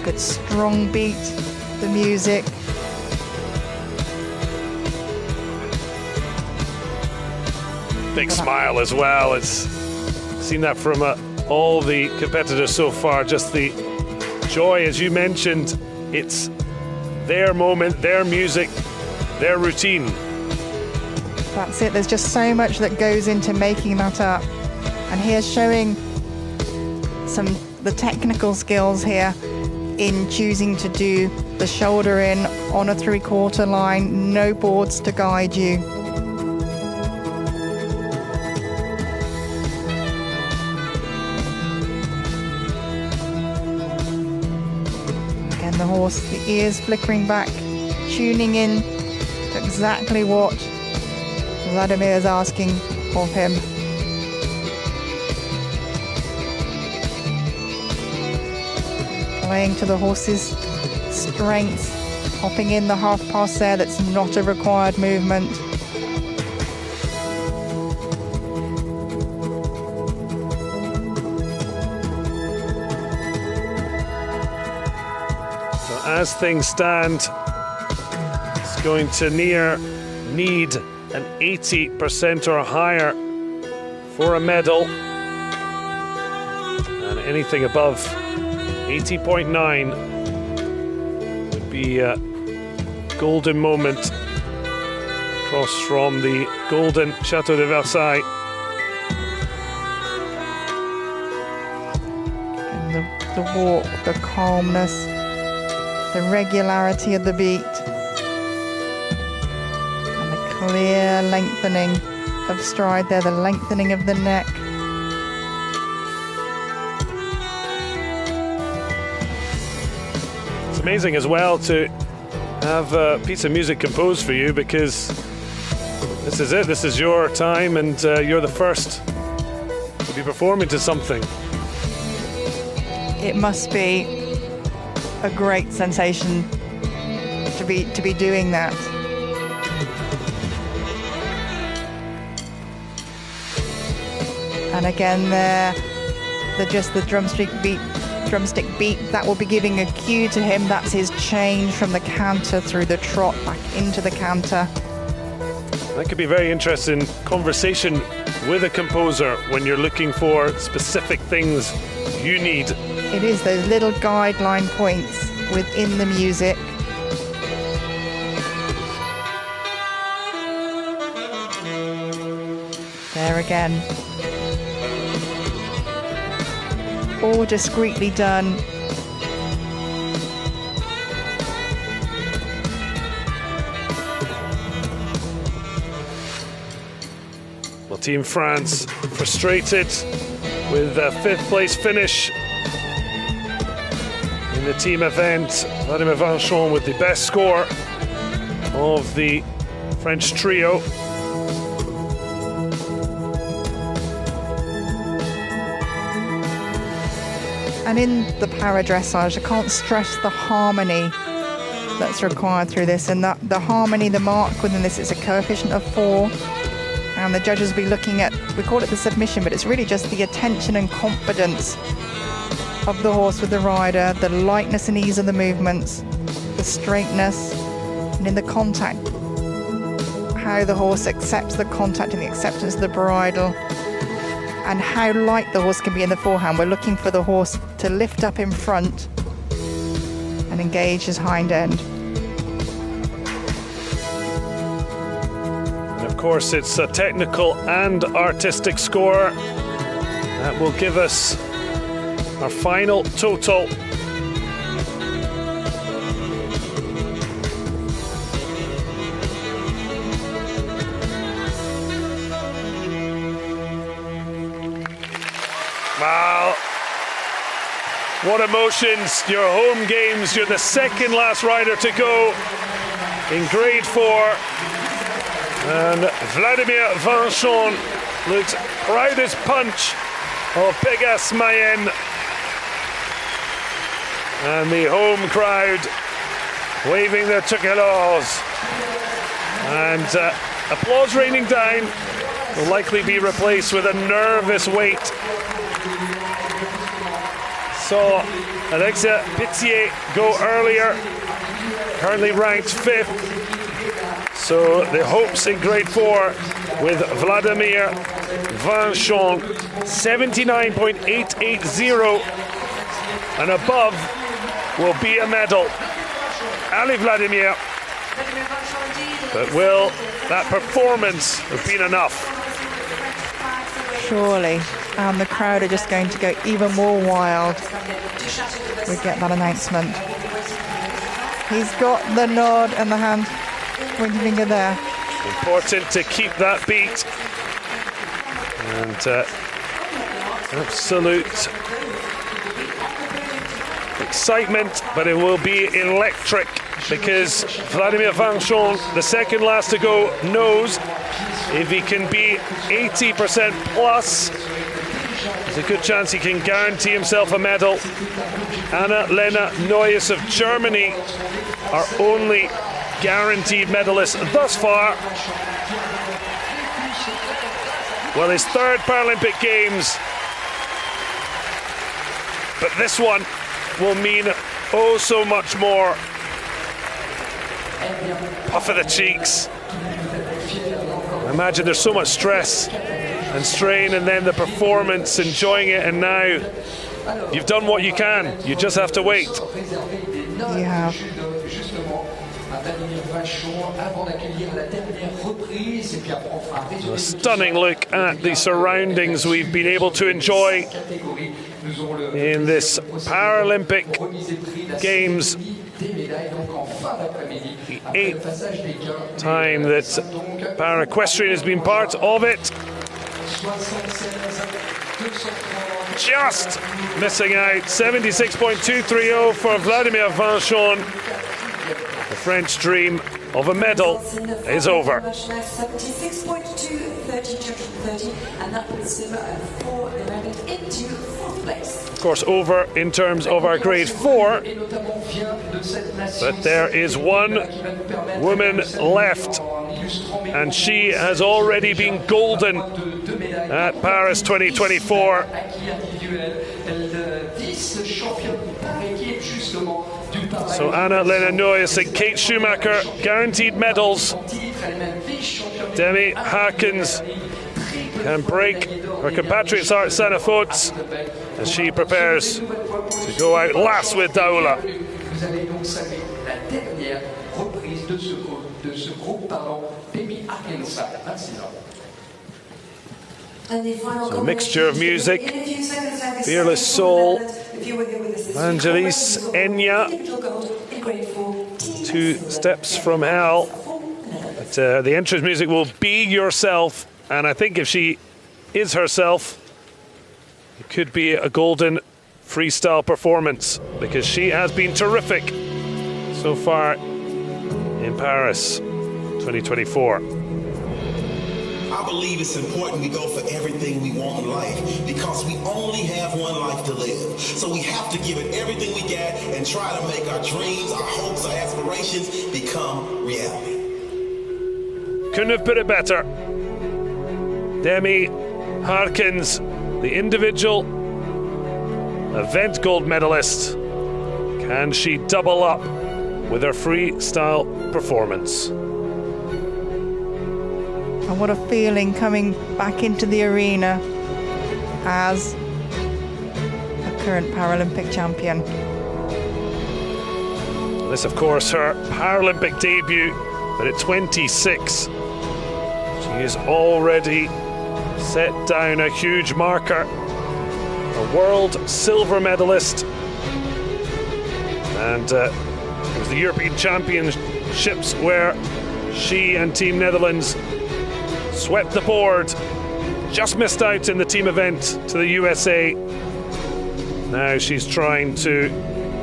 Good strong beat, the music. Big smile as well. It's seen that from all the competitors so far. Just the joy, as you mentioned. It's their moment, their music, their routine. That's it. There's just so much that goes into making that up. And here's showing the technical skills here in choosing to do the shoulder in on a 3/4 line, no boards to guide you. horse, the ears flickering back, tuning in to exactly what Vladimir is asking of him. Playing to the horse's strengths, hopping in the half pass there, that's not a required movement. So as things stand, it's going to need an 80% or higher for a medal, and anything above 80.9 would be a golden moment across from the golden Chateau de Versailles. And the walk, the calmness, the regularity of the beat, and the clear lengthening of stride there, the lengthening of the neck. It's amazing as well to have a piece of music composed for you, because this is it, this is your time, and you're the first to be performing to something. It must be a great sensation to be doing that. And again there, the drumstick beat, that will be giving a cue to him. That's his change from the canter through the trot back into the canter. That could be very interesting conversation with a composer when you're looking for specific things you need. It is those little guideline points within the music. There again. All discreetly done. Well, Team France frustrated with a 5th place finish in the team event. Vladimir Vinchon with the best score of the French trio. And in the para dressage, I can't stress the harmony that's required through this. And that the harmony, the mark within this is a coefficient of 4. And the judges will be looking at, we call it the submission, but it's really just the attention and confidence of the horse with the rider, the lightness and ease of the movements, the straightness, and in the contact, how the horse accepts the contact and the acceptance of the bridle, and how light the horse can be in the forehand. We're looking for the horse to lift up in front and engage his hind end. And of course, it's a technical and artistic score that will give us our final total. Wow, what emotions. Your home games, you're the second last rider to go in grade 4, and Vladimir Vinchon looks proud as punch of Pegas Mayenne, and the home crowd waving their tricolores, and applause raining down will likely be replaced with a nervous wait. Saw Alexia Pittier go earlier, currently ranked 5th. So the hopes in grade 4 with Vladimir Vinchon, 79.880 and above will be a medal. Allez Vladimir. But will that performance have been enough? Surely. And the crowd are just going to go even more wild. We get that announcement. He's got the nod and the hand pointing finger there. Important to keep that beat. And absolute excitement, but it will be electric because Vladimir Vinchon, the second last to go, knows if he can be 80% plus, there's a good chance he can guarantee himself a medal. Anna-Lena Niehues of Germany, our only guaranteed medalist thus far. Well, his third Paralympic Games, but this one will mean oh so much more. Puff of the cheeks. I imagine there's so much stress and strain, and then the performance, enjoying it, and now you've done what you can. You just have to wait. You have. A stunning look at the surroundings we've been able to enjoy in this Paralympic Games. The 8th time that Para-Equestrian has been part of it. Just missing out. 76.230 for Vladimir Vinchon. The French dream of a medal is over. 76.230, and that puts him for the moment into 4th place. Of course, over in terms of our grade 4, but there is one woman left, and she has already been golden at Paris 2024. So Anna-Lena Niehues and Kate Shoemaker guaranteed medals. Demi Haerkens can break her compatriot's heart, Sanne Voets, as she prepares to go out last with Daoula. So a mixture of music, Fearless Soul, Vangelis Enya, 2 Steps from Hell. But the entrance music will Be Yourself, and I think if she is herself, it could be a golden freestyle performance, because she has been terrific so far in Paris 2024. I believe it's important we go for everything we want in life, because we only have one life to live. So we have to give it everything we got and try to make our dreams, our hopes, our aspirations become reality. Couldn't have put it better. Demi Haerkens, the individual event gold medalist. Can she double up with her freestyle performance? And what a feeling coming back into the arena as a current Paralympic champion. This, of course, her Paralympic debut, but at 26, she has already set down a huge marker. A world silver medalist, and it was the European Championships where she and Team Netherlands swept the board, just missed out in the team event to the USA. Now she's trying to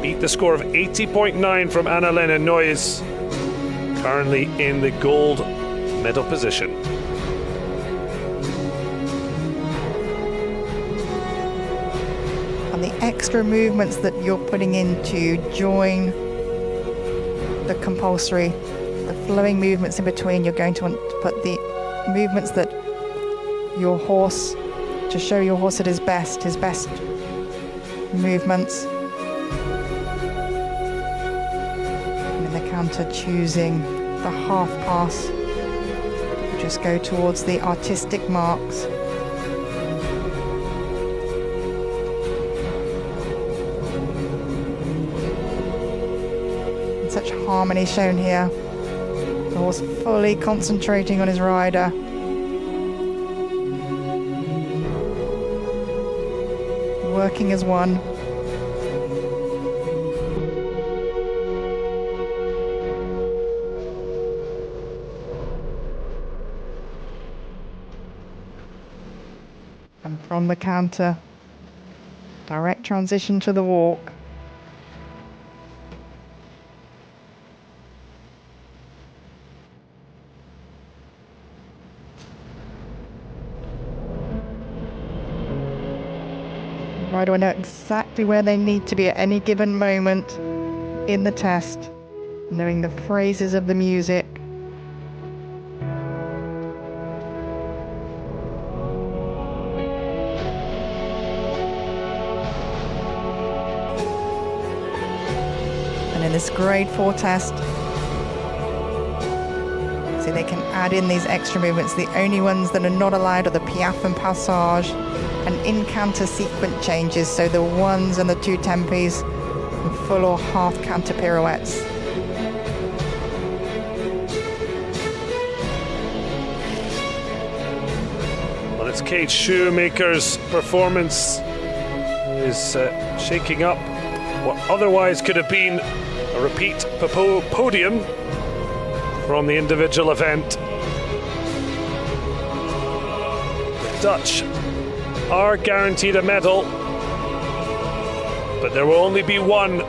beat the score of 80.9 from Anna-Lena Niehues, currently in the gold medal position. And the extra movements that you're putting in to join the compulsory, the flowing movements in between, you're going to want to put the movements that your horse, to show your horse at his best movements. And in the canter, choosing the half pass, just go towards the artistic marks. And such harmony shown here. The horse fully concentrating on his rider. Working as one. And from the canter, direct transition to the walk. Rider will know exactly where they need to be at any given moment in the test, knowing the phrases of the music. And in this grade 4 test, so they can add in these extra movements. The only ones that are not allowed are the piaffe and passage and in-canter sequence changes, so the 1s and the 2 tempis, and full or half canter pirouettes. Well, it's Kate Shoemaker's performance is shaking up what otherwise could have been a repeat podium from the individual event. The Dutch are guaranteed a medal, but there will only be one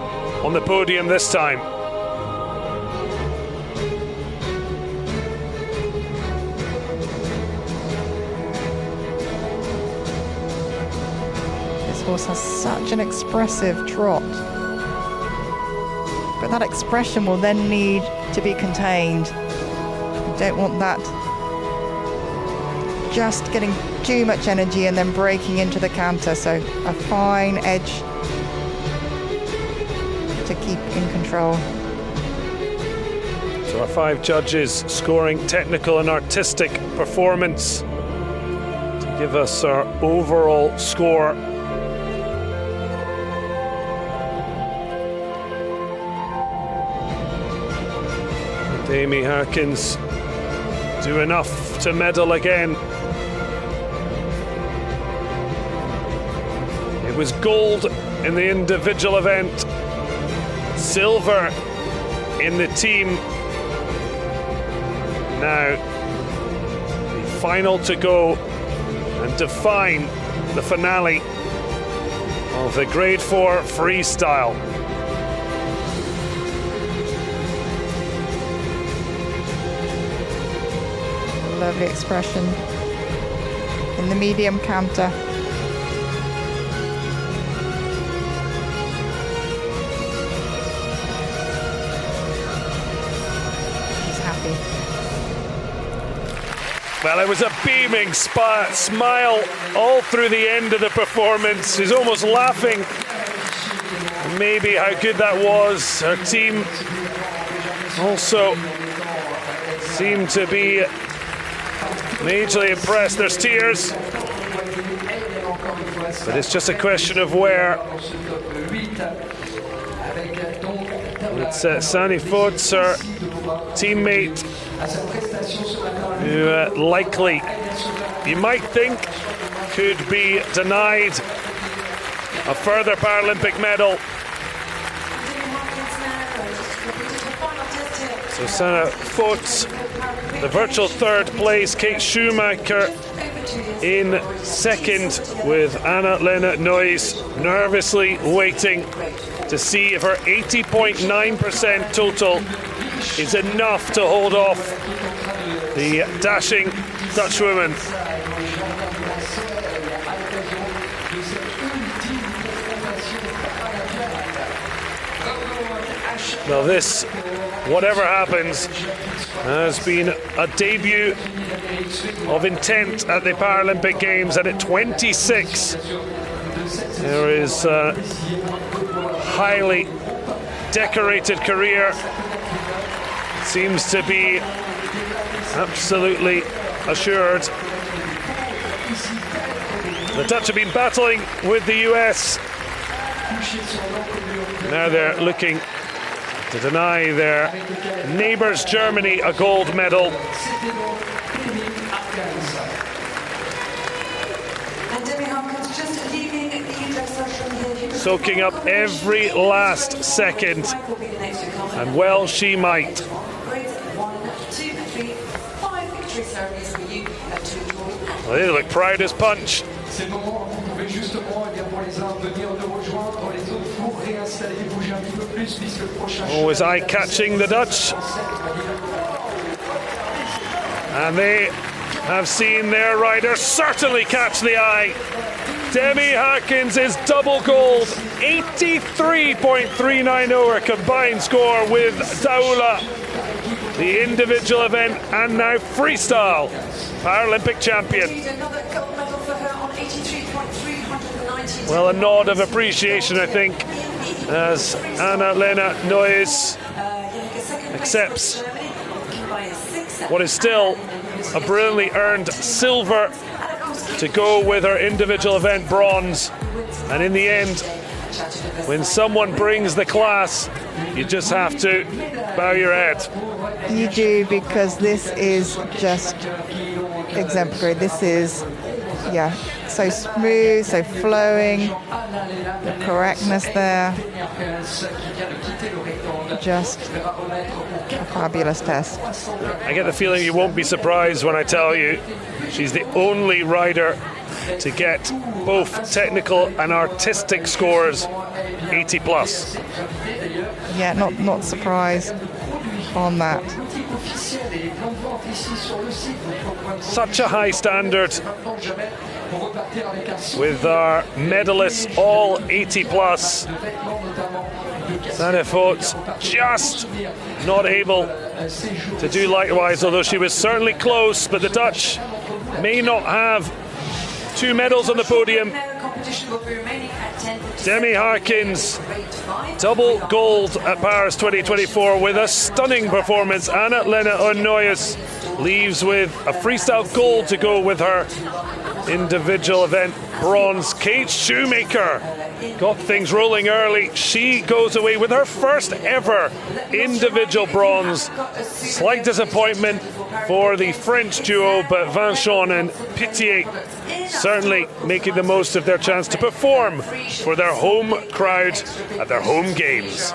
on the podium this time. This horse has such an expressive trot, but that expression will then need to be contained. You don't want that just getting too much energy and then breaking into the canter, so a fine edge to keep in control. So our 5 judges scoring technical and artistic performance to give us our overall score. Demi Haerkens do enough to medal again. It was gold in the individual event, silver in the team. Now, the final to go and define the finale of the Grade 4 Freestyle. Lovely expression in the medium canter. She's happy. Well, it was a beaming smile all through the end of the performance. She's almost laughing. Maybe how good that was. Her team also seemed to be majorly impressed. There's tears, but it's just a question of where. It's Sanne Voets, her teammate, who likely, you might think, could be denied a further Paralympic medal. So Sanne Voets, the virtual 3rd place, Kate Shoemaker in 2nd, with Anna-Lena Niehues nervously waiting to see if her 80.9% total is enough to hold off the dashing Dutchwoman. Now this, whatever happens, has been a debut of intent at the Paralympic Games, and at 26 there is a highly decorated career. Seems to be absolutely assured. The Dutch have been battling with the US. Now they're looking to deny their neighbours Germany a gold medal. Soaking up every last second, and well she might. Well, they look proud as punch. Always eye-catching, the Dutch. And they have seen their rider certainly catch the eye. Demi Haerkens is double gold, 83.390 her combined score with Daula, the individual event and now freestyle Paralympic champion. Well, a nod of appreciation, I think, as Anna-Lena Niehues accepts what is still a brilliantly earned silver to go with her individual event bronze. And in the end, when someone brings the class, you just have to bow your head. You do, because this is just exemplary. This is, yeah, so smooth, so flowing, the correctness there. Just a fabulous test. I get the feeling you won't be surprised when I tell you she's the only rider to get both technical and artistic scores 80 plus. Yeah, not surprised on that. Such a high standard with our medalists all 80 plus. Sanne Voets just not able to do likewise, although she was certainly close, but the Dutch may not have two medals on the podium. Demi Haerkens, double gold at Paris 2024 with a stunning performance. Anna-Lena Niehues leaves with a freestyle gold to go with her individual event bronze. Shoemaker got things rolling early. She goes away with her first ever individual bronze. Slight disappointment for the French duo, but Vinchon and Pittier certainly making the most of their chance to perform for their home crowd at their home games.